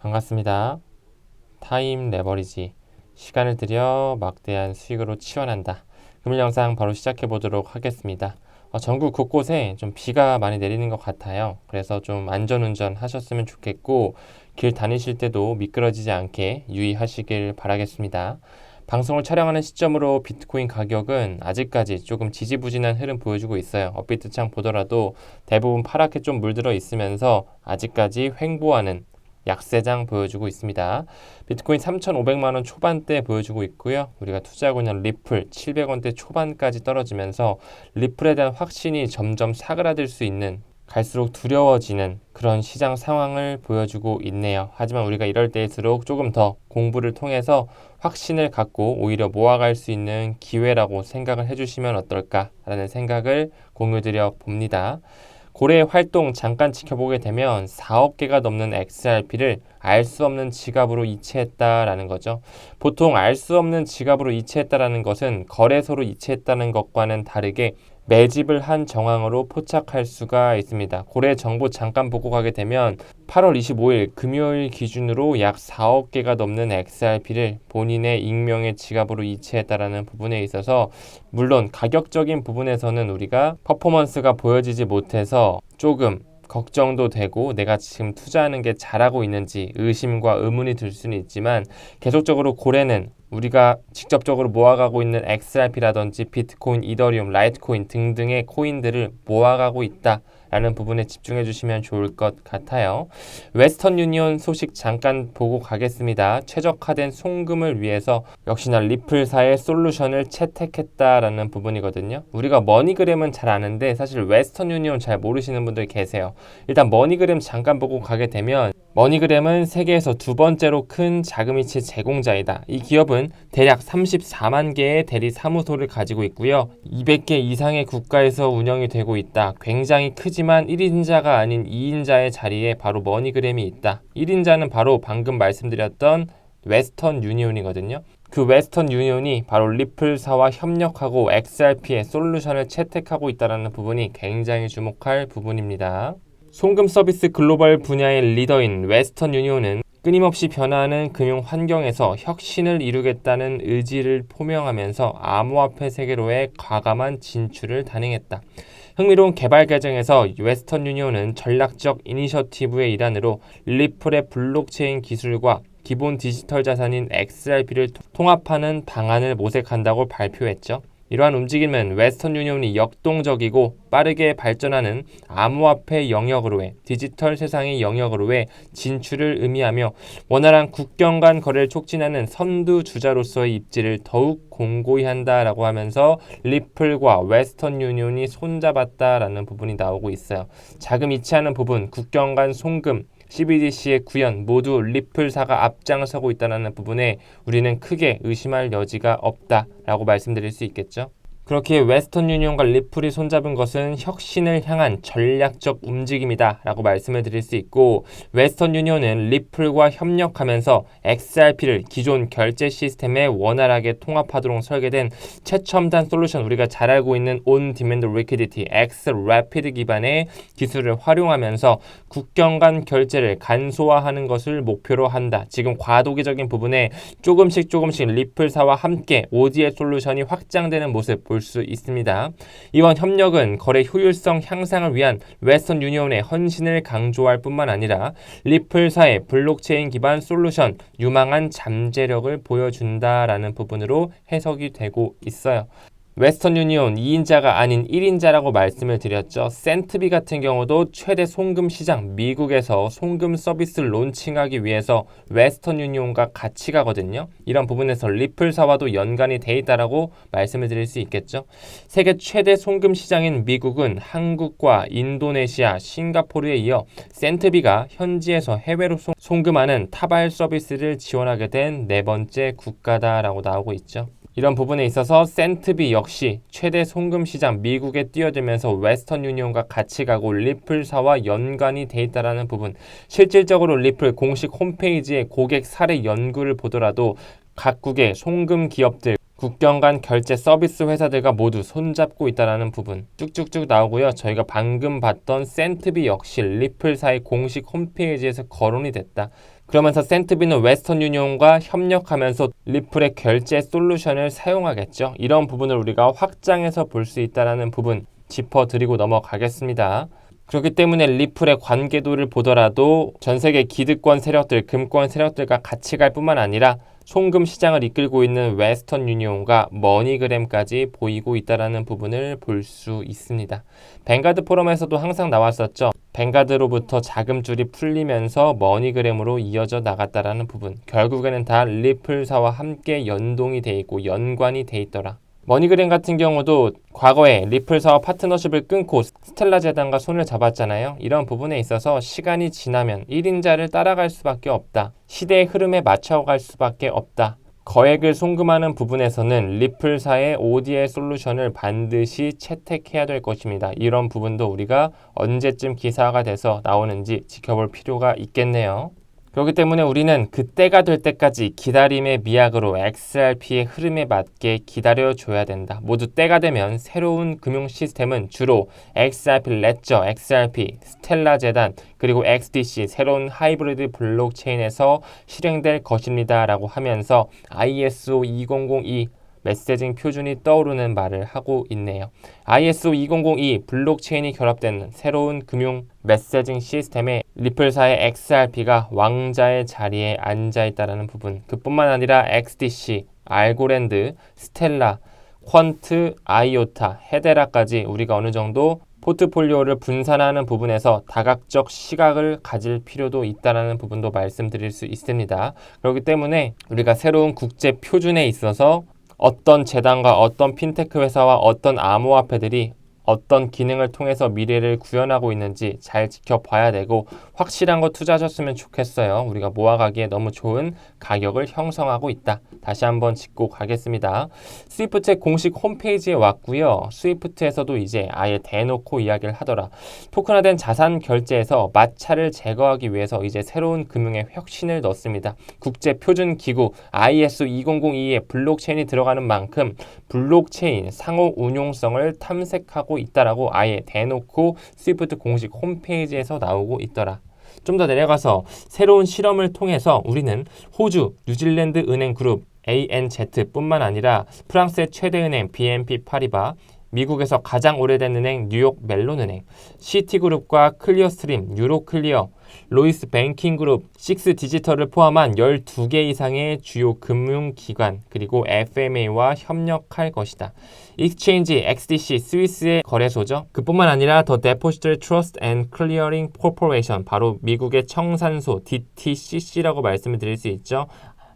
반갑습니다. 타임 레버리지. 시간을 들여 막대한 수익으로 치환한다. 금일 영상 바로 시작해 보도록 하겠습니다. 전국 곳곳에 좀 비가 많이 내리는 것 같아요. 그래서 좀 안전운전 하셨으면 좋겠고, 길 다니실 때도 미끄러지지 않게 유의하시길 바라겠습니다. 방송을 촬영하는 시점으로 비트코인 가격은 아직까지 조금 지지부진한 흐름 보여주고 있어요. 업비트창 보더라도 대부분 파랗게 좀 물들어 있으면서 아직까지 횡보하는 약세장 보여주고 있습니다. 비트코인 3,500만원 초반대 보여주고 있고요. 우리가 투자하고 있는 리플 700원대 초반까지 떨어지면서 리플에 대한 확신이 점점 사그라들 수 있는, 갈수록 두려워지는 그런 시장 상황을 보여주고 있네요. 하지만 우리가 이럴 때일수록 조금 더 공부를 통해서 확신을 갖고 오히려 모아갈 수 있는 기회라고 생각을 해주시면 어떨까라는 생각을 공유드려 봅니다. 고래의 활동 잠깐 지켜보게 되면 4억 개가 넘는 XRP를 알 수 없는 지갑으로 이체했다라는 거죠. 보통 알 수 없는 지갑으로 이체했다라는 것은 거래소로 이체했다는 것과는 다르게 매집을 한 정황으로 포착할 수가 있습니다. 고래 정보 잠깐 보고 가게 되면 8월 25일 금요일 기준으로 약 4억 개가 넘는 XRP를 본인의 익명의 지갑으로 이체했다라는 부분에 있어서, 물론 가격적인 부분에서는 우리가 퍼포먼스가 보여지지 못해서 조금 걱정도 되고 내가 지금 투자하는 게 잘하고 있는지 의심과 의문이 들 수는 있지만, 계속적으로 고래는 우리가 직접적으로 모아가고 있는 XRP라든지 비트코인, 이더리움, 라이트코인 등등의 코인들을 모아가고 있다 라는 부분에 집중해 주시면 좋을 것 같아요. 웨스턴 유니온 소식 잠깐 보고 가겠습니다. 최적화된 송금을 위해서 역시나 리플사의 솔루션을 채택했다라는 부분이거든요. 우리가 머니그램은 잘 아는데 사실 웨스턴 유니온 잘 모르시는 분들 계세요. 일단 머니그램 잠깐 보고 가게 되면, 머니그램은 세계에서 두 번째로 큰 자금이체 제공자이다. 이 기업은 대략 34만 개의 대리 사무소를 가지고 있고요. 200개 이상의 국가에서 운영이 되고 있다. 굉장히 크지만 1인자가 아닌 2인자의 자리에 바로 머니그램이 있다. 1인자는 바로 방금 말씀드렸던 웨스턴 유니온이거든요. 그 웨스턴 유니온이 바로 리플사와 협력하고 XRP의 솔루션을 채택하고 있다는 부분이 굉장히 주목할 부분입니다. 송금 서비스 글로벌 분야의 리더인 웨스턴 유니온은 끊임없이 변화하는 금융 환경에서 혁신을 이루겠다는 의지를 포명하면서 암호화폐 세계로의 과감한 진출을 단행했다. 흥미로운 개발 과정에서 웨스턴 유니온은 전략적 이니셔티브의 일환으로 리플의 블록체인 기술과 기본 디지털 자산인 XRP를 통합하는 방안을 모색한다고 발표했죠. 이러한 움직임은 웨스턴 유니온이 역동적이고 빠르게 발전하는 암호화폐 영역으로의, 디지털 세상의 영역으로의 진출을 의미하며 원활한 국경 간 거래를 촉진하는 선두주자로서의 입지를 더욱 공고히 한다라고 하면서 리플과 웨스턴 유니온이 손잡았다라는 부분이 나오고 있어요. 자금 이체하는 부분, 국경 간 송금, CBDC의 구현 모두 리플사가 앞장서고 있다는 부분에 우리는 크게 의심할 여지가 없다라고 말씀드릴 수 있겠죠. 그렇게 웨스턴 유니온과 리플이 손잡은 것은 혁신을 향한 전략적 움직임이다 라고 말씀을 드릴 수 있고, 웨스턴 유니온은 리플과 협력하면서 XRP를 기존 결제 시스템에 원활하게 통합하도록 설계된 최첨단 솔루션, 우리가 잘 알고 있는 On Demand Liquidity, XRapid 기반의 기술을 활용하면서 국경 간 결제를 간소화하는 것을 목표로 한다. 지금 과도기적인 부분에 조금씩 리플사와 함께 ODL 솔루션이 확장되는 모습 볼 수 있습니다. 이번 협력은 거래 효율성 향상을 위한 웨스턴 유니온의 헌신을 강조할 뿐만 아니라 리플사의 블록체인 기반 솔루션 유망한 잠재력을 보여준다라는 부분으로 해석이 되고 있어요. 웨스턴 유니온 2인자가 아닌 1인자라고 말씀을 드렸죠. 센트비 같은 경우도 최대 송금 시장 미국에서 송금 서비스를 론칭하기 위해서 웨스턴 유니온과 같이 가거든요. 이런 부분에서 리플사와도 연관이 돼 있다라고 말씀을 드릴 수 있겠죠. 세계 최대 송금 시장인 미국은 한국과 인도네시아, 싱가포르에 이어 센트비가 현지에서 해외로 송금하는 타발 서비스를 지원하게 된 네 번째 국가다라고 나오고 있죠. 이런 부분에 있어서 센트비 역시 최대 송금 시장 미국에 뛰어들면서 웨스턴 유니온과 같이 가고 리플사와 연관이 돼 있다는 부분, 실질적으로 리플 공식 홈페이지의 고객 사례 연구를 보더라도 각국의 송금 기업들, 국경 간 결제 서비스 회사들과 모두 손잡고 있다는 부분 쭉쭉쭉 나오고요. 저희가 방금 봤던 센트비 역시 리플사의 공식 홈페이지에서 거론이 됐다. 그러면서 센트비는 웨스턴 유니온과 협력하면서 리플의 결제 솔루션을 사용하겠죠. 이런 부분을 우리가 확장해서 볼 수 있다는 부분 짚어드리고 넘어가겠습니다. 그렇기 때문에 리플의 관계도를 보더라도 전 세계 기득권 세력들, 금권 세력들과 같이 갈 뿐만 아니라 송금 시장을 이끌고 있는 웨스턴 유니온과 머니그램까지 보이고 있다는 부분을 볼 수 있습니다. 뱅가드 포럼에서도 항상 나왔었죠. 뱅가드로부터 자금줄이 풀리면서 머니그램으로 이어져 나갔다는 부분. 결국에는 다 리플사와 함께 연동이 돼 있고 연관이 돼 있더라. 머니그램 같은 경우도 과거에 리플사와 파트너십을 끊고 스텔라 재단과 손을 잡았잖아요. 이런 부분에 있어서 시간이 지나면 1인자를 따라갈 수밖에 없다. 시대의 흐름에 맞춰갈 수밖에 없다. 거액을 송금하는 부분에서는 리플사의 ODL 솔루션을 반드시 채택해야 될 것입니다. 이런 부분도 우리가 언제쯤 기사화가 돼서 나오는지 지켜볼 필요가 있겠네요. 그렇기 때문에 우리는 그때가 될 때까지 기다림의 미학으로 XRP의 흐름에 맞게 기다려줘야 된다. 모두 때가 되면 새로운 금융 시스템은 주로 XRP 레저, XRP, 스텔라 재단, 그리고 XDC 새로운 하이브리드 블록체인에서 실행될 것입니다. 라고 하면서 ISO 2002 메시징 표준이 떠오르는 말을 하고 있네요. ISO 2002 블록체인이 결합된 새로운 금융 메시징 시스템에 리플사의 XRP가 왕자의 자리에 앉아있다는 부분, 그뿐만 아니라 XDC, 알고랜드, 스텔라, 퀀트, 아이오타, 헤데라까지 우리가 어느 정도 포트폴리오를 분산하는 부분에서 다각적 시각을 가질 필요도 있다는 부분도 말씀드릴 수 있습니다. 그렇기 때문에 우리가 새로운 국제 표준에 있어서 어떤 재단과 어떤 핀테크 회사와 어떤 암호화폐들이 어떤 기능을 통해서 미래를 구현하고 있는지 잘 지켜봐야 되고 확실한 거 투자하셨으면 좋겠어요. 우리가 모아가기에 너무 좋은 가격을 형성하고 있다. 다시 한번 짚고 가겠습니다. 스위프트의 공식 홈페이지에 왔고요. 스위프트에서도 이제 아예 대놓고 이야기를 하더라. 토큰화된 자산 결제에서 마찰을 제거하기 위해서 이제 새로운 금융의 혁신을 넣습니다. 국제표준기구 ISO 2002에 블록체인이 들어가는 만큼 블록체인 상호 운용성을 탐색하고 있다라고 아예 대놓고 스위프트 공식 홈페이지에서 나오고 있더라. 좀 더 내려가서 새로운 실험을 통해서 우리는 호주, 뉴질랜드 은행 그룹 ANZ뿐만 아니라 프랑스의 최대 은행 BNP 파리바, 미국에서 가장 오래된 은행 뉴욕 멜론은행, 시티그룹과 클리어스트림, 유로클리어, 로이스 뱅킹그룹, 식스디지털을 포함한 12개 이상의 주요 금융기관 그리고 FMA와 협력할 것이다. 익스체인지 XDC 스위스의 거래소죠. 그뿐만 아니라 더 Depository Trust and Clearing Corporation, 바로 미국의 청산소 DTCC라고 말씀을 드릴 수 있죠.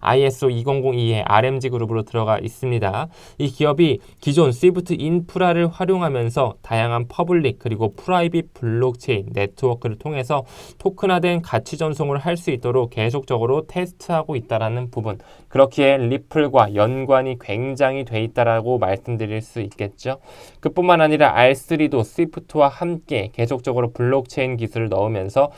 ISO 2002의 RMG 그룹으로 들어가 있습니다. 이 기업이 기존 스위프트 인프라를 활용하면서 다양한 퍼블릭 그리고 프라이빗 블록체인 네트워크를 통해서 토큰화된 가치 전송을 할 수 있도록 계속적으로 테스트하고 있다는 부분, 그렇기에 리플과 연관이 굉장히 돼 있다라고 말씀드릴 수 있겠죠. 그뿐만 아니라 R3도 스위프트와 함께 계속적으로 블록체인 기술을 넣으면서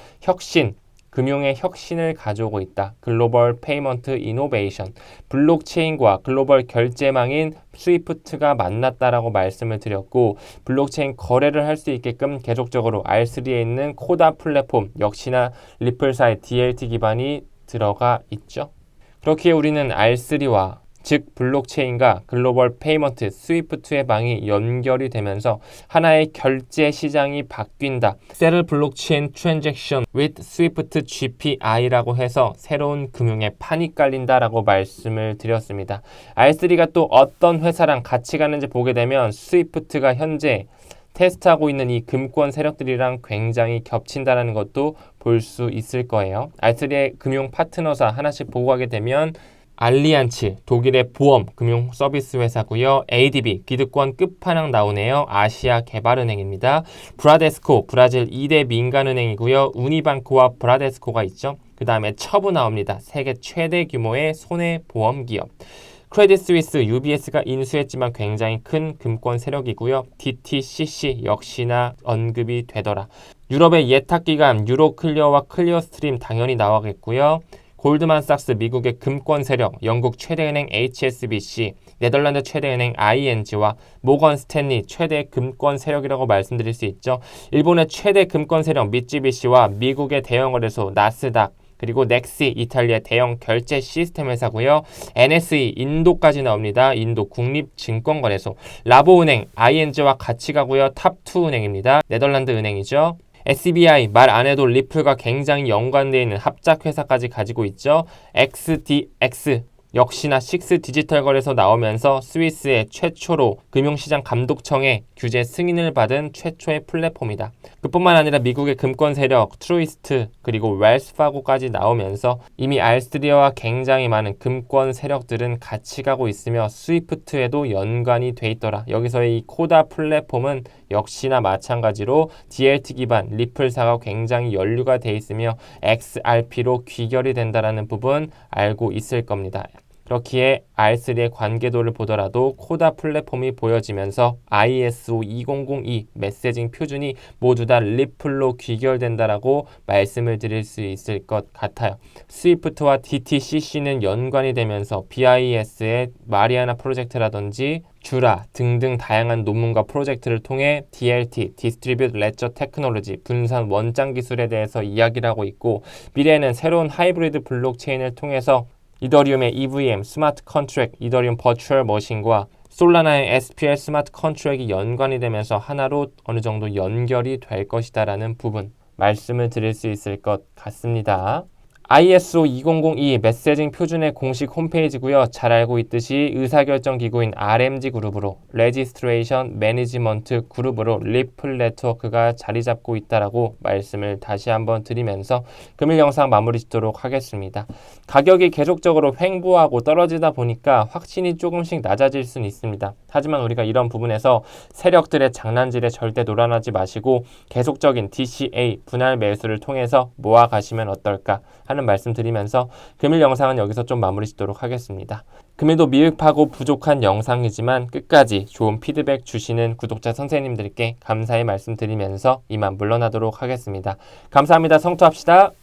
금융의 혁신을 가져오고 있다. 글로벌 페이먼트 이노베이션, 블록체인과 글로벌 결제망인 스위프트가 만났다라고 말씀을 드렸고, 블록체인 거래를 할 수 있게끔 계속적으로 R3에 있는 코다 플랫폼 역시나 리플사의 DLT 기반이 들어가 있죠. 그렇기에 우리는 R3와 즉 블록체인과 글로벌 페이먼트 스위프트의 방이 연결이 되면서 하나의 결제 시장이 바뀐다. Settle Blockchain Transaction with Swift GPI라고 해서 새로운 금융의 판이 깔린다라고 말씀을 드렸습니다. R3가 또 어떤 회사랑 같이 가는지 보게 되면 스위프트가 현재 테스트하고 있는 이 금권 세력들이랑 굉장히 겹친다는 것도 볼 수 있을 거예요. R3의 금융 파트너사 하나씩 보고 가게 되면 알리안츠, 독일의 보험 금융 서비스 회사고요. ADB, 기득권 끝판왕 나오네요. 아시아 개발은행입니다. 브라데스코, 브라질 2대 민간은행이고요. 우니방크와 브라데스코가 있죠. 그 다음에 처부 나옵니다. 세계 최대 규모의 손해보험 기업. 크레딧 스위스, UBS가 인수했지만 굉장히 큰 금권 세력이고요. DTCC 역시나 언급이 되더라. 유럽의 예탁기관 유로클리어와 클리어스트림 당연히 나와겠고요. 골드만삭스 미국의 금권 세력, 영국 최대은행 HSBC, 네덜란드 최대은행 ING와 모건 스탠리 최대 금권 세력이라고 말씀드릴 수 있죠. 일본의 최대 금권 세력 미쯔비시와 미국의 대형 거래소 나스닥, 그리고 넥시 이탈리아 대형 결제 시스템 회사고요. NSE 인도까지 나옵니다. 인도 국립증권거래소. 라보은행 ING와 같이 가고요. 탑2 은행입니다. 네덜란드 은행이죠. SBI 말 안 해도 리플과 굉장히 연관되어 있는 합작 회사까지 가지고 있죠. XDX 역시나 식스 디지털 거래소 나오면서 스위스의 최초로 금융시장 감독청의 규제 승인을 받은 최초의 플랫폼이다. 그뿐만 아니라 미국의 금권 세력 트루이스트 그리고 웰스파고까지 나오면서 이미 알스트리아와 굉장히 많은 금권 세력들은 같이 가고 있으며 스위프트에도 연관이 돼 있더라. 여기서의 이 코다 플랫폼은 역시나 마찬가지로 DLT 기반 리플사가 굉장히 연루가 돼 있으며 XRP로 귀결이 된다라는 부분 알고 있을 겁니다. 그렇기에 R3의 관계도를 보더라도 코다 플랫폼이 보여지면서 ISO 2002 메시징 표준이 모두 다 리플로 귀결된다라고 말씀을 드릴 수 있을 것 같아요. 스위프트와 DTCC는 연관이 되면서 BIS의 마리아나 프로젝트라든지 주라 등등 다양한 논문과 프로젝트를 통해 DLT, Distributed Ledger Technology, 분산 원장 기술에 대해서 이야기를 하고 있고 미래에는 새로운 하이브리드 블록체인을 통해서 이더리움의 EVM, 스마트 컨트랙, 이더리움 버추얼 머신과 솔라나의 SPL 스마트 컨트랙이 연관이 되면서 하나로 어느 정도 연결이 될 것이다라는 부분 말씀을 드릴 수 있을 것 같습니다. ISO 2002 메시징 표준의 공식 홈페이지고요. 잘 알고 있듯이 의사결정 기구인 RMG 그룹으로 레지스트레이션 매니지먼트 그룹으로 리플 네트워크가 자리 잡고 있다라고 말씀을 다시 한번 드리면서 금일 영상 마무리 짓도록 하겠습니다. 가격이 계속적으로 횡보하고 떨어지다 보니까 확신이 조금씩 낮아질 수는 있습니다. 하지만 우리가 이런 부분에서 세력들의 장난질에 절대 놀아나지 마시고 계속적인 DCA 분할 매수를 통해서 모아가시면 어떨까 하는 말씀드리면서 금일 영상은 여기서 좀 마무리 짓도록 하겠습니다. 금일도 미흡하고 부족한 영상이지만 끝까지 좋은 피드백 주시는 구독자 선생님들께 감사의 말씀드리면서 이만 물러나도록 하겠습니다. 감사합니다. 성투합시다.